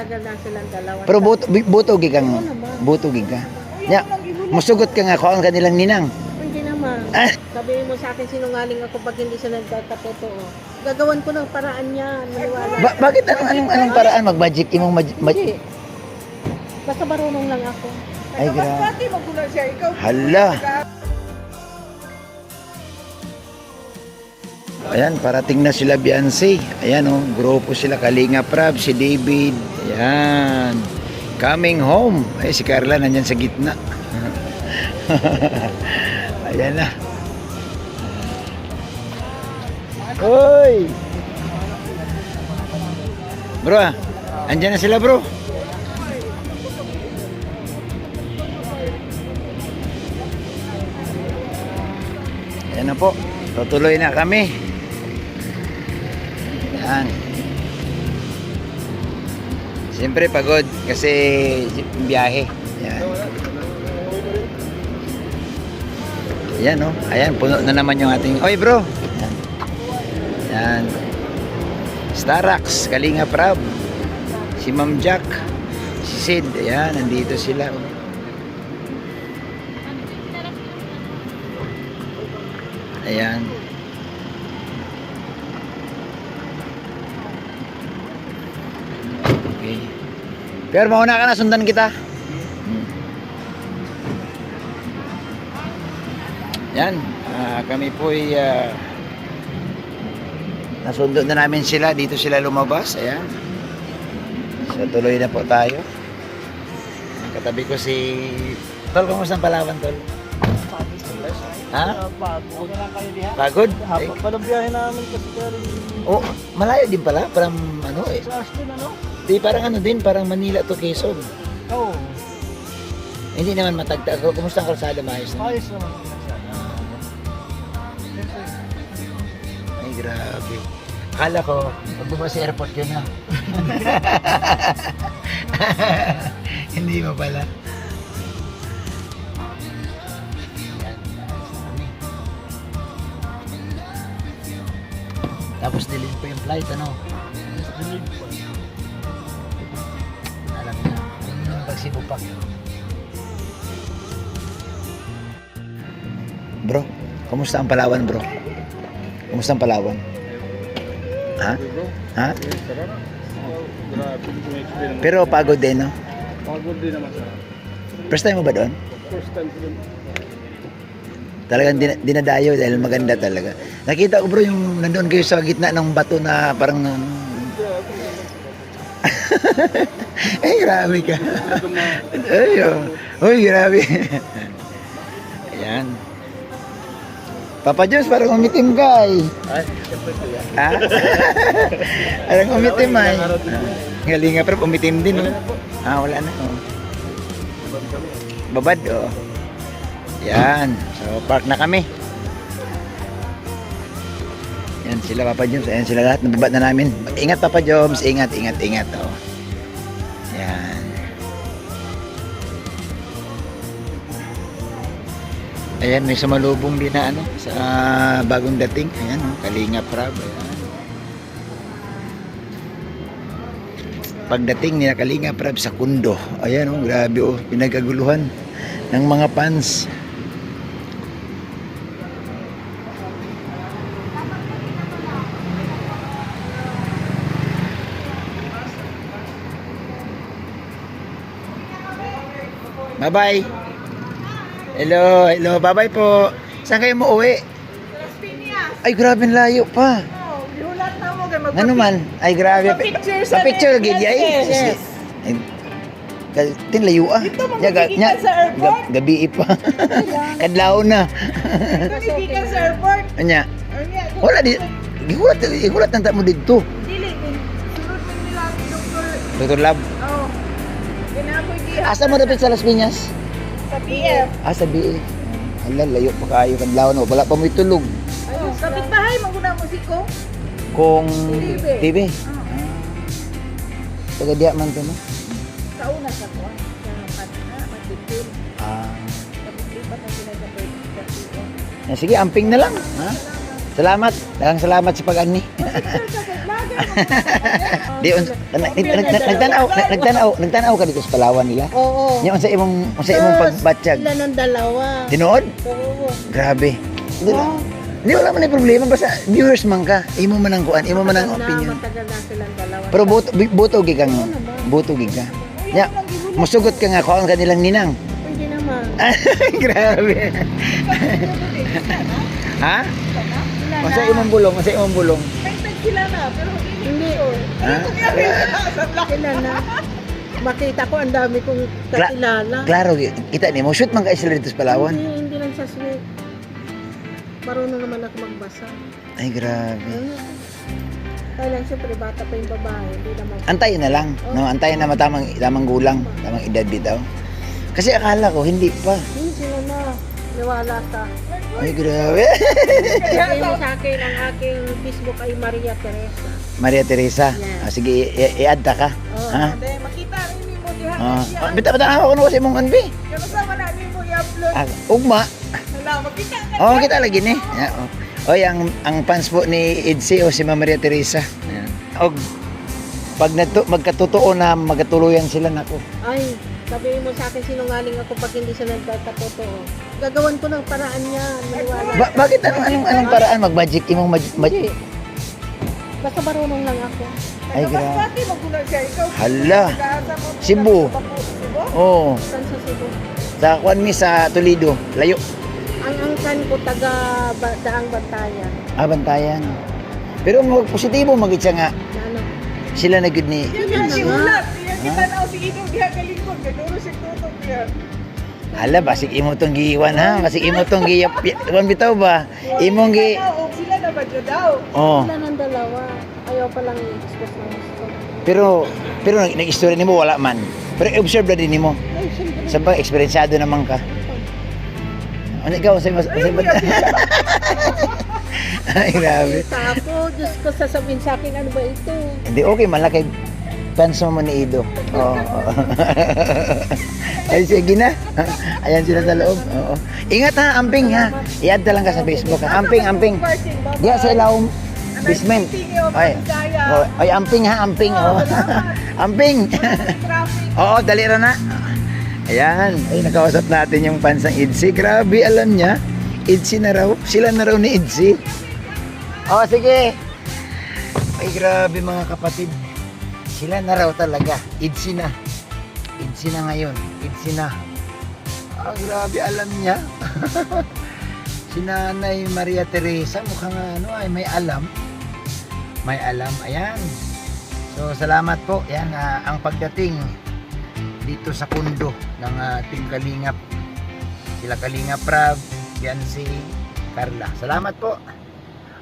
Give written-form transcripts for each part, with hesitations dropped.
Tagal na silang dalawa. Pero butog kang butog ka. Ya, musugot ka nga ko ang kanilang ninang. Hindi naman. Ah. Sabihin mo sa akin sinungaling ako pag hindi siya nagkakatotoo. Gagawan ko ng paraan niya. Maniwala. Bakit anong paraan mag-magic imong Hindi. Basta marunong lang ako. Ay, grabe. Pati magulang siya, ikaw. Hala. Ayan, parating na sila Beyonce. Ayan oh, grupo sila Kalinga Prab, si David. Ayan. Coming home. Ay, si Carla nandyan sa gitna. Ayan na. Hoy! Bro, andyan na sila bro. Ayan na po. Tutuloy na kami. Ayan. Siyempre pagod kasi biyahe. Ayan. Ayan oh. Ayan, puno na naman yung ating... Oy bro! Ayan. Ayan. Starax, Kalinga Prab. Si Ma'am Jack. Si Sid. Ayan, nandito sila. Oh. Ayan. Okay. Pero mauna ka na, sundan kita. Yan. Kami po ay nasundo na namin sila. Dito sila lumabas. Ayan. So tuloy na po tayo. Katabi ko si Tol. Kumusta ang Palawan, Tol? Ha? Pagod na kayo diha. Pagod? Hapon pa ng biyahe namin kasi galing Oh, malayo din pala. Parang ano eh. sa Aston, ano? Di, parang ano din. Parang Manila to Quezon. Oo. Hindi naman matagta. Kumusta ang kalsada? Maayos na? Ayos naman ang sana. Ay, grabe. Akala ko, pag bumaba sa airport yun na. Hindi mo pala. Yan, kami. Tapos delay pa yung flight, ano? Alam na. Yung pagsibo pa. Bro, kumusta ang Palawan, bro? Kumusta ang Palawan? Ha? Ha? Grabe yung experience. Pero pagod din, no? Pagod din naman siya. First time mo ba doon? First time ko din. Talagang dinadayo dahil maganda talaga. Nakita ko bro yung nandoon kayo sa gitna ng bato na parang... Ay, grabe ka. Ay, oh. Uy, grabe. Ayan. Papa Jones, parang umitim ka eh. Ay, siyempre ko yan. Ha? Parang umitim ay. Galinga pero umitim din. Oh. Wala na. Oh. Babad, oh. Yan. So, park na kami. Yan sila, Papa Jones. Ayan sila lahat. Nababad na namin. Ingat, Papa Jones. Ingat, ingat, ingat. Oh. Yan. Ayan, may sumalubong din na ano, sa bagong dating. Ayan, oh, Kalinga Prab. Ayan. Pagdating nila Kalinga Prab sa Kundo. Ayan, oh, grabe oh, pinagaguluhan ng mga fans. Bye-bye. Hello, hello. Bye-bye po. Saan kayo muuwi? Las Piñas. Ay, grabe layo pa. Oh, yulat na mo kay Ano man? Ay, grabe. Picture sa Picture lagi di ay. Yes. Ay, tin layo ah. Dito, magbibigan sa airport. Gabi pa. Kadlaw na. Kanibigan sa airport. Anya. Anya, Wala di. Igulat nang mo dito. dili din. Sunod man nila ang doktor. Dr. Lab. Oh. Ginapoy diha Asa mo dapit sa Las Piñas? sa PF. Sa BA. Hala, layo pa kayo kadlaw no. Wala pa mo itulog. Ayun, kapitbahay maguna musiko. Kung TV. TV. Taga diya man to no. Sa una sa ko. Sa kanina, magpipil. Tapos lipat na sila sa PF. Sige, amping na lang. Ha? Salamat. Dagang salamat sa pag-ani. Picture sa vlogger. Di nagtanaw ka dito sa Palawan nila. Oo. Nya unsa imong pagbatsyag? Sila ng dalawa. Tinuod? Oo. Grabe. Di ba? Oo. Di wala man ay problema basta viewers man ka. Imo man ang kuan, imo man ang opinion. Matagal na silang dalawa. Pero buto gid kang buto gid ka. Nya musugot ka nga kuan kanilang ninang. Hindi naman. Grabe. Ha? Masa imong bulong, masa imong bulong. Sila na, pero Hindi. Ha? Sila na. Makita ko ang dami kong kakilala. Klaro, kita ni mo shoot man ka sila dito sa Palawan. Hindi lang sa sweet. Marunong naman ako magbasa. Ay grabe. Kaya lang siyempre bata pa yung babae. Hindi naman. Antayin na lang, no? Antayin na tamang gulang, tamang edad bitaw. Kasi akala ko hindi pa. Hindi sila na. Niwala ka. Ay grabe. Sabihin mo sa akin, ang aking Facebook ay Maria Teresa. Maria Teresa. Yeah. Ah, sige, i-add ta ka. Oo. Ha? Hindi, makita rin mo diha. Bitaw ako no kasi mong anbi. Pero sama na mo i-upload. Ugma. Hala, makita ka. Oh, kita lagi ni. Yeah, oh. Oy, ang fans po ni Idsi o si Ma'am Maria Teresa. Ayan. Og pag magkatotoo na magkatuluyan sila nako. Ay, sabihin mo sa akin sinungaling ako pag hindi siya nagkakatotoo. Gagawan ko ng paraan niya. Maniwala. Bakit anong paraan mag-magic imong magic? Basta marunong lang ako. Ay Mas grabe. pati magulog siya. Ikaw. Hala. Nag-aasa mo. Cebu. Cebu? Oh, Saan sa Cebu? sa kuan mi sa Toledo, layo. Ang angkan ko taga Daang Bantayan. Bantayan. Pero mo positibo magit siya nga Na ano? sila na gud ni Yan Yan si na nga. Ulat. Yan kita na si Idong diha kalingkod. Ganuro si Tutok yan. Hala, basig imo tong giiwan ha, basig imo tong giyap. Kuan bitaw ba? Imong gi Sila na ba dyan daw? Oh. Sila ng dalawa. Ayaw pa lang i-express ng gusto. Pero nag-istorya nimo wala man. Pero observe na din nimo. Ay, siyempre. Sa ba eksperyensado naman ka. Ano ikaw sa Ay, grabe. Kita ako, Diyos ko, sasabihin sa akin, ano ba ito? Hindi okay man lang kay fans mo ni Ido. Oo. Ay sige na. Ayan sila sa loob. Oo. Ingat ha, amping ha. I-add na lang ka sa Facebook ha. Amping. Diya sa ilawom basement. Ay. Ay amping ha, amping. Oh. Amping. Oo, dali ra na. Ayan. Ay nakausap natin yung fans ng Idsi. Grabe, alam niya. Idsi na raw. Sila na raw ni Idsi. Oh, sige. Ay grabe mga kapatid. Sila na raw talaga. Idsi na. Idsi na ngayon. Idsi na. Ah, grabe, alam niya. Si Nanay Maria Teresa, mukhang ano ay may alam. May alam. Ayan. So, salamat po. Yan, ang pagdating dito sa kundo ng Team Kalingap. Sila Kalingap Prab, yan si Carla. Salamat po.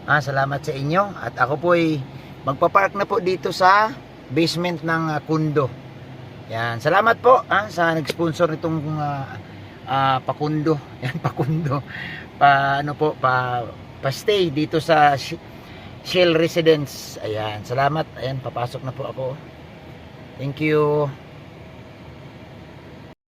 Salamat sa inyo. At ako po ay magpapark na po dito sa basement ng kundo. Yan, salamat po sa nag-sponsor nitong pakundo. Yan, pakundo. Pa-stay dito sa Shell Residence. Ayan, salamat. Ayan, papasok na po ako. Thank you.